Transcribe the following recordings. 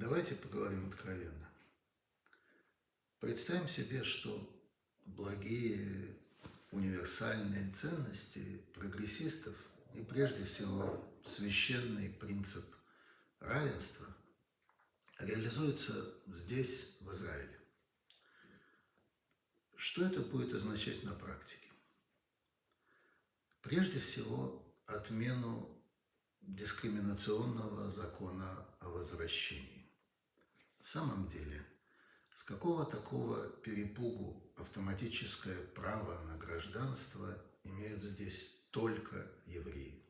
Давайте поговорим откровенно. Представим себе, что благие универсальные ценности прогрессистов и прежде всего священный принцип равенства реализуются здесь, в Израиле. Что это будет означать на практике? Прежде всего, отмену дискриминационного закона о возвращении. В самом деле, с какого такого перепугу автоматическое право на гражданство имеют здесь только евреи?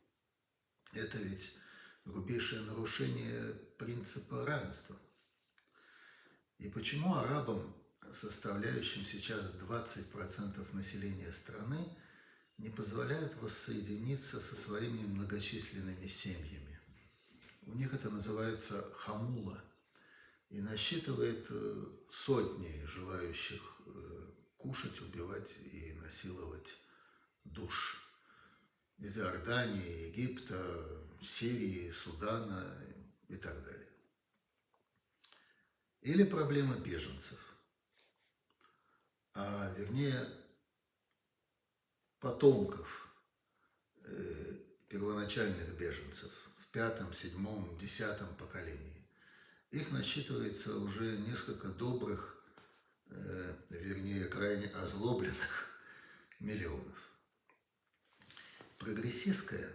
Это ведь грубейшее нарушение принципа равенства. И почему арабам, составляющим сейчас 20% населения страны, не позволяют воссоединиться со своими многочисленными семьями? У них это называется хамула и насчитывает сотни желающих кушать, убивать и насиловать душ из Иордании, Египта, Сирии, Судана и так далее. Или проблема беженцев, а вернее потомков первоначальных беженцев в пятом, седьмом, десятом поколении. Их насчитывается уже несколько добрых, вернее крайне озлобленных миллионов. Прогрессистская,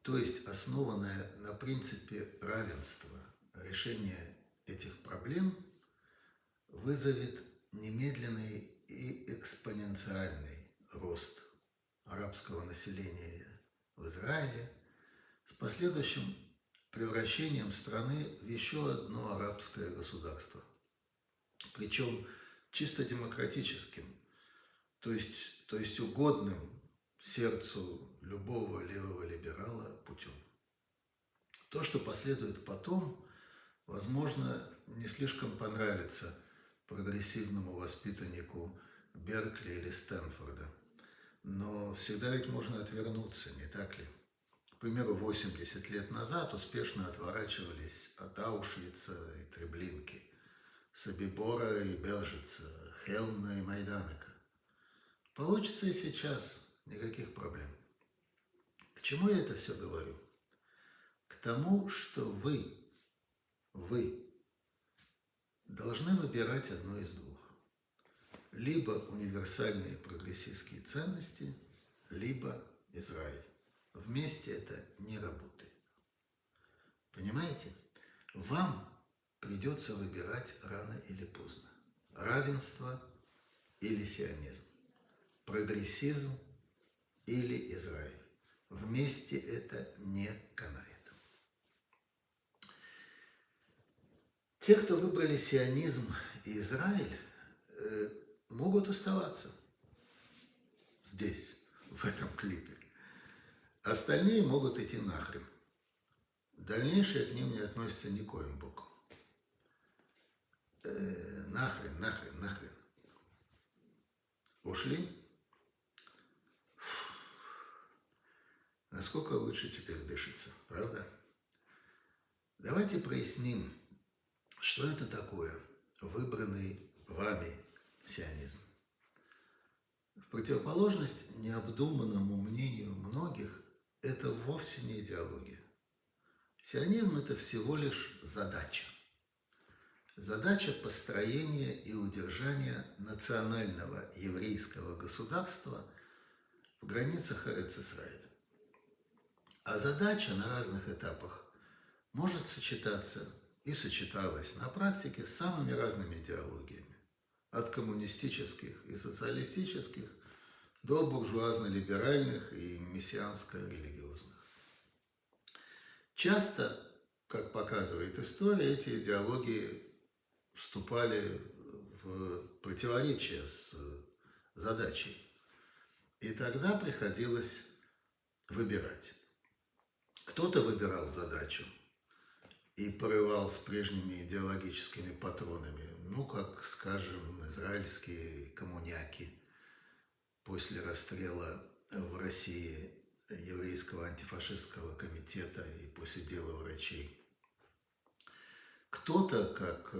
то есть основанная на принципе равенства, решение этих проблем вызовет немедленный и экспоненциальный рост арабского населения в Израиле с последующим превращением страны в еще одно арабское государство. Причем чисто демократическим, то есть угодным сердцу любого левого либерала путем. То, что последует потом, возможно, не слишком понравится прогрессивному воспитаннику Беркли или Стэнфорда. Но всегда ведь можно отвернуться, не так ли? К примеру, 80 лет назад успешно отворачивались от Аушвица и Треблинки, Собибора и Белжица, Хелмна и Майданока. Получится и сейчас, никаких проблем. К чему я это все говорю? К тому, что вы должны выбирать одно из двух. Либо универсальные прогрессистские ценности, либо Израиль. Вместе это не работает. Понимаете? Вам придется выбирать рано или поздно. Равенство или сионизм. Прогрессизм или Израиль. Вместе это не канает. Те, кто выбрали сионизм и Израиль, могут оставаться здесь, в этом клипе. Остальные могут идти нахрен. Дальнейшее к ним не относится никоим боком. Нахрен. Ушли? Насколько лучше теперь дышится, правда? Давайте проясним, что это такое выбранный вами сионизм. В противоположность необдуманному мнению многих, это вовсе не идеология. Сионизм – это всего лишь задача. Задача построения и удержания национального еврейского государства в границах Эрец-Исраэль. А задача на разных этапах может сочетаться и сочеталась на практике с самыми разными идеологиями. От коммунистических и социалистических до буржуазно-либеральных и мессианско-религиозных. Часто, как показывает история, эти идеологии вступали в противоречие с задачей. И тогда приходилось выбирать. Кто-то выбирал задачу и порывал с прежними идеологическими патронами, как, скажем, израильские коммуняки после расстрела в России еврейского антифашистского комитета и после дела врачей. Кто-то, как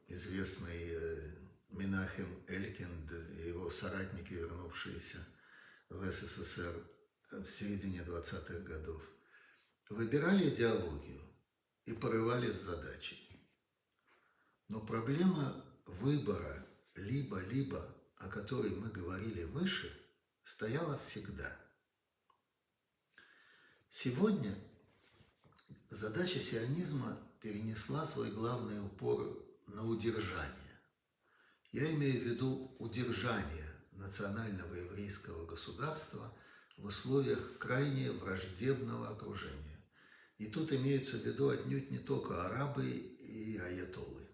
известный Менахем Элькинд и его соратники, вернувшиеся в СССР в середине 20-х годов, выбирали идеологию и порывались с задачей. Но проблема выбора либо-либо, о которой мы говорили выше, стояла всегда. Сегодня задача сионизма перенесла свой главный упор на удержание. Я имею в виду удержание национального еврейского государства в условиях крайне враждебного окружения. И тут имеются в виду отнюдь не только арабы и аятоллы.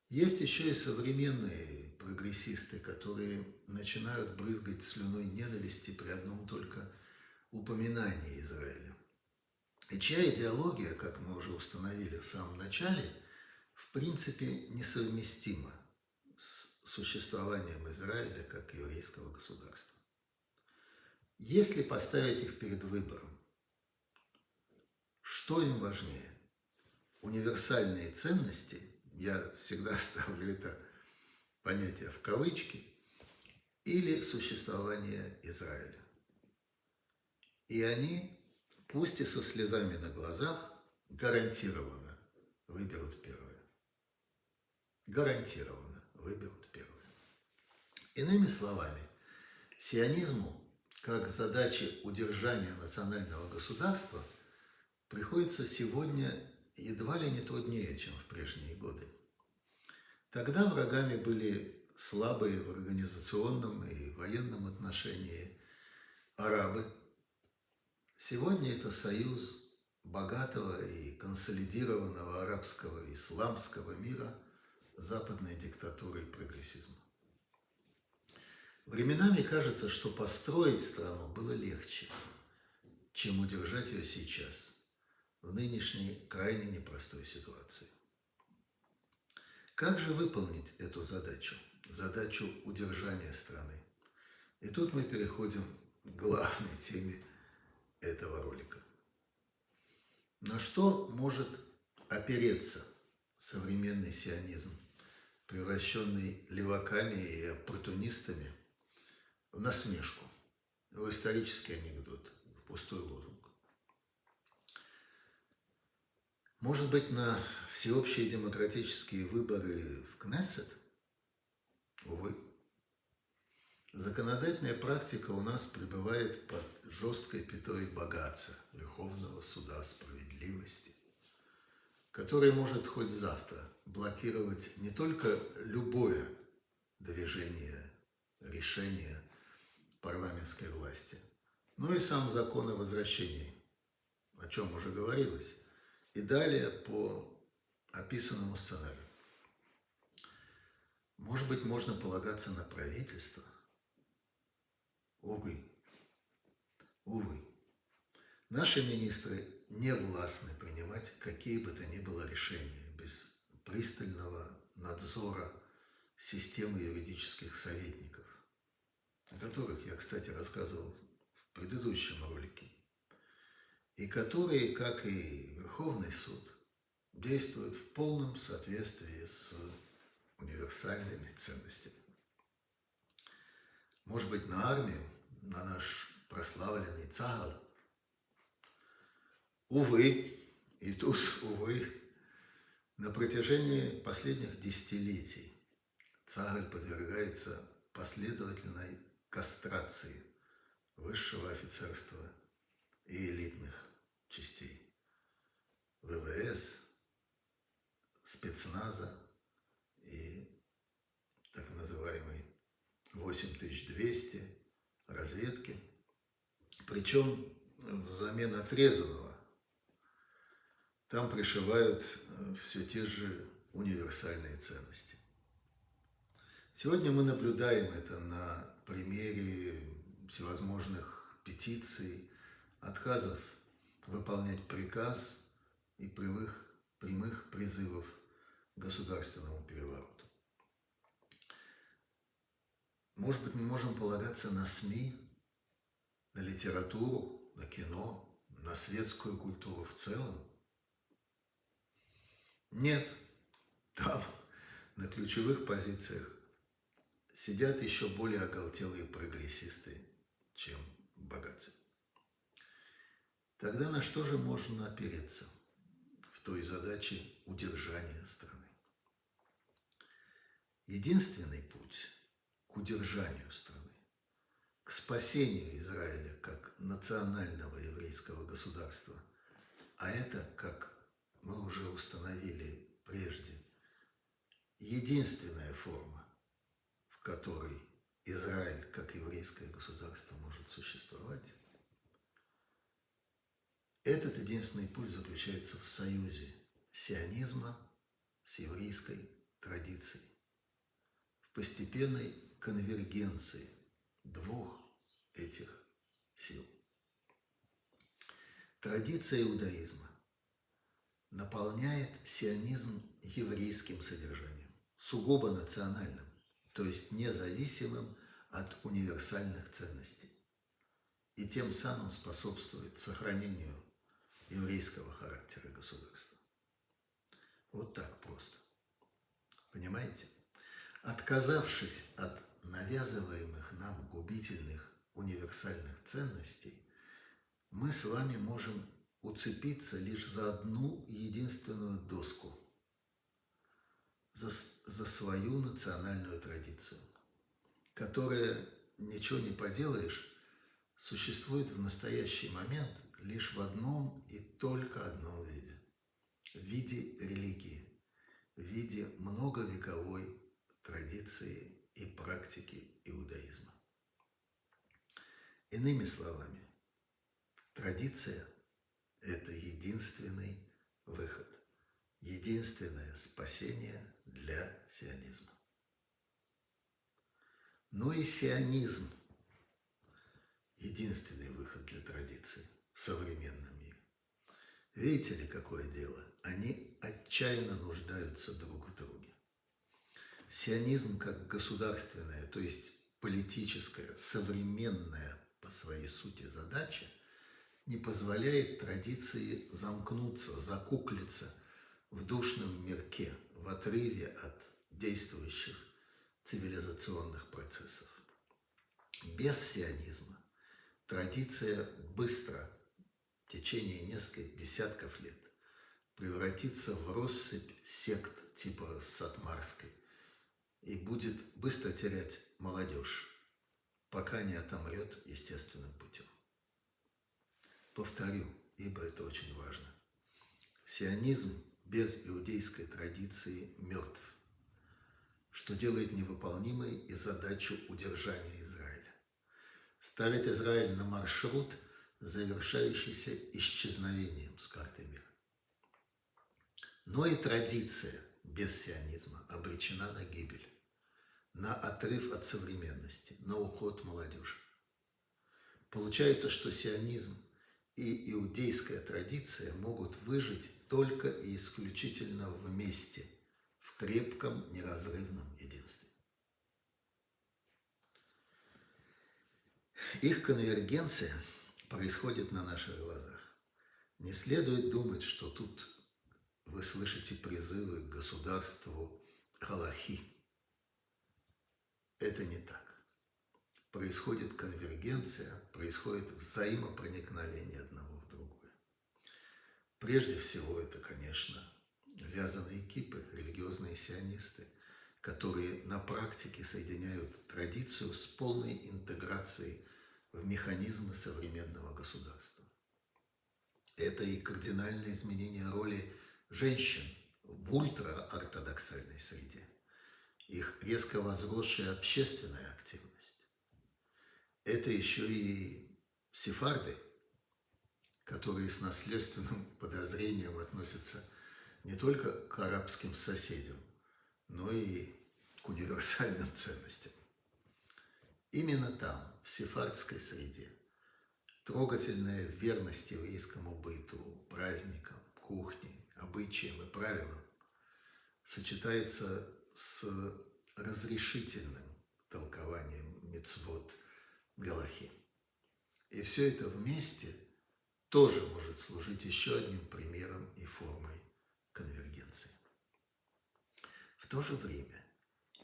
Есть еще и современные прогрессисты, которые начинают брызгать слюной ненависти при одном только упоминании Израиля. И чья идеология, как мы уже установили в самом начале, в принципе несовместима с существованием Израиля как еврейского государства. Если поставить их перед выбором, что им важнее? Универсальные ценности, я всегда ставлю это понятие в кавычки, или существование Израиля. И они, пусть и со слезами на глазах, гарантированно выберут первое. Гарантированно выберут первое. Иными словами, сионизму, как задаче удержания национального государства, приходится сегодня едва ли не труднее, чем в прежние годы. Тогда врагами были слабые в организационном и военном отношении арабы. Сегодня это союз богатого и консолидированного арабского и исламского мира с западной диктатурой прогрессизма. Временами кажется, что построить страну было легче, чем удержать ее сейчас, в нынешней крайне непростой ситуации. Как же выполнить эту задачу, задачу удержания страны? И тут мы переходим к главной теме этого ролика. На что может опереться современный сионизм, превращенный леваками и оппортунистами в насмешку, в исторический анекдот, в пустой лозунг? Может быть, на всеобщие демократические выборы в Кнессет? Увы. Законодательная практика у нас пребывает под жесткой пятой богатства, Верховного суда справедливости, который может хоть завтра блокировать не только любое движение, решение парламентской власти, но и сам закон о возвращении, о чем уже говорилось. И далее по описанному сценарию. Может быть, можно полагаться на правительство? Увы. Увы. Наши министры не властны принимать какие бы то ни было решения без пристального надзора системы юридических советников, о которых я, кстати, рассказывал в предыдущем ролике, и которые, как и Верховный суд, действуют в полном соответствии с универсальными ценностями. Может быть, на армию, на наш прославленный Цагаль? Увы, и тут, увы, на протяжении последних десятилетий Цагаль подвергается последовательной кастрации высшего офицерства и элитных частей ВВС, спецназа и так называемой 8200 разведки, причем взамен отрезанного там пришивают все те же универсальные ценности. Сегодня мы наблюдаем это на примере всевозможных петиций, отказов выполнять приказ и прямых призывов к государственному перевороту. Может быть, мы можем полагаться на СМИ, на литературу, на кино, на светскую культуру в целом? Нет, там на ключевых позициях сидят еще более оголтелые прогрессисты, чем богатцы. Тогда на что же можно опереться в той задаче удержания страны? Единственный путь к удержанию страны, к спасению Израиля как национального еврейского государства, а это, как мы уже установили прежде, единственная форма, в которой Израиль как еврейское государство может существовать, этот единственный путь заключается в союзе сионизма с еврейской традицией, в постепенной конвергенции двух этих сил. Традиция иудаизма наполняет сионизм еврейским содержанием, сугубо национальным, то есть независимым от универсальных ценностей, и тем самым способствует сохранению еврейского характера государства. Вот так просто. Понимаете? Отказавшись от навязываемых нам губительных универсальных ценностей, мы с вами можем уцепиться лишь за одну единственную доску, за свою национальную традицию, которая, ничего не поделаешь, существует в настоящий момент лишь в одном и только одном виде – в виде религии, в виде многовековой традиции и практики иудаизма. Иными словами, традиция – это единственный выход, единственное спасение для сионизма. Но и сионизм – единственный выход для традиции в современном мире. Видите ли, какое дело? Они отчаянно нуждаются друг в друге. Сионизм как государственная, то есть политическая, современная по своей сути задача не позволяет традиции замкнуться, закуклиться в душном мирке, в отрыве от действующих цивилизационных процессов. Без сионизма традиция быстро, в течение нескольких десятков лет, превратится в россыпь сект типа Сатмарской и будет быстро терять молодежь, пока не отомрет естественным путем. Повторю, ибо это очень важно. Сионизм без иудейской традиции мертв, что делает невыполнимой и задачу удержания Израиля. Ставит Израиль на маршрут, завершающийся исчезновением с карты мира. Но и традиция без сионизма обречена на гибель, на отрыв от современности, на уход молодежи. Получается, что сионизм и иудейская традиция могут выжить только и исключительно вместе, в крепком, неразрывном единстве. Их конвергенция происходит на наших глазах. Не следует думать, что тут вы слышите призывы к государству галахи. Это не так. Происходит конвергенция, происходит взаимопроникновение одного в другое. Прежде всего, это, конечно, вязаные кипы, религиозные сионисты, которые на практике соединяют традицию с полной интеграцией в механизмы современного государства. Это и кардинальное изменение роли женщин в ультраортодоксальной среде, их резко возросшая общественная активность. Это еще и сефарды, которые с наследственным подозрением относятся не только к арабским соседям, но и к универсальным ценностям. Именно там, в сефардской среде, трогательная верность еврейскому быту, праздникам, кухне, обычаям и правилам сочетается с разрешительным толкованием мицвот галахи. И все это вместе тоже может служить еще одним примером и формой конвергенции. то же время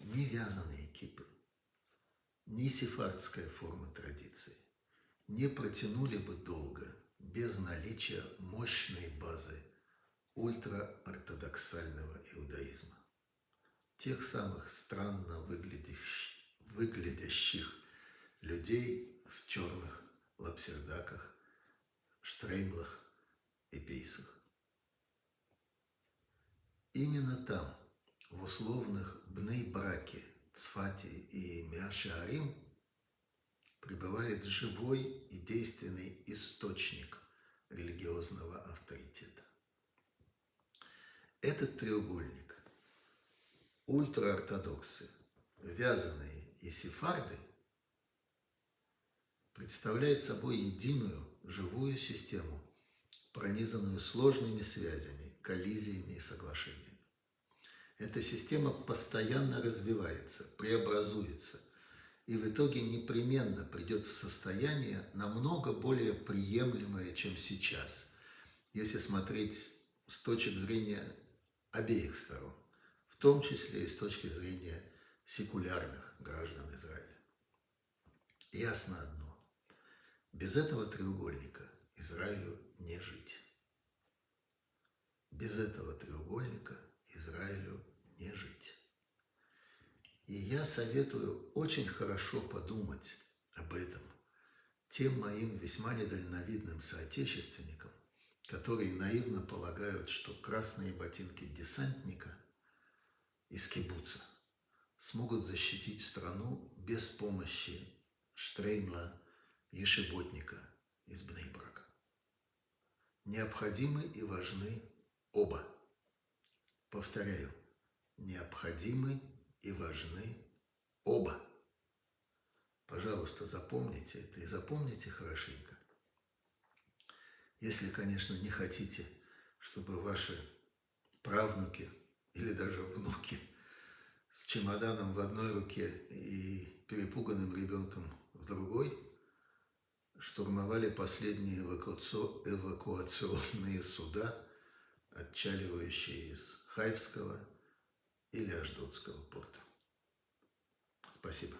ни вязаные кипы, ни сефардская форма традиции не протянули бы долго без наличия мощной базы ультраортодоксального иудаизма. Тех самых странно выглядящих людей в черных лапсердаках, штреймлах и пейсах. Именно там, в условных Бней-Браке, Цфате и Меа-Шеарим, пребывает живой и действенный источник религиозного авторитета. Этот треугольник – ультраортодоксы, вязаные и сефарды – представляет собой единую живую систему, пронизанную сложными связями, коллизиями и соглашениями. Эта система постоянно развивается, преобразуется и в итоге непременно придет в состояние намного более приемлемое, чем сейчас, если смотреть с точки зрения обеих сторон, в том числе и с точки зрения секулярных граждан Израиля. Ясно одно. Без этого треугольника Израилю не жить. Без этого треугольника Израилю не жить. И я советую очень хорошо подумать об этом тем моим весьма недальновидным соотечественникам, которые наивно полагают, что красные ботинки десантника из кибуца смогут защитить страну без помощи штреймла ешеботника из Бней-Брака. Необходимы и важны оба. Повторяю, необходимы и важны оба. Пожалуйста, запомните это и запомните хорошенько. Если, конечно, не хотите, чтобы ваши правнуки или даже внуки с чемоданом в одной руке и перепуганным ребенком в другой штурмовали последние эвакуационные суда, отчаливающие из Хайфского или Ашдодского порта. Спасибо.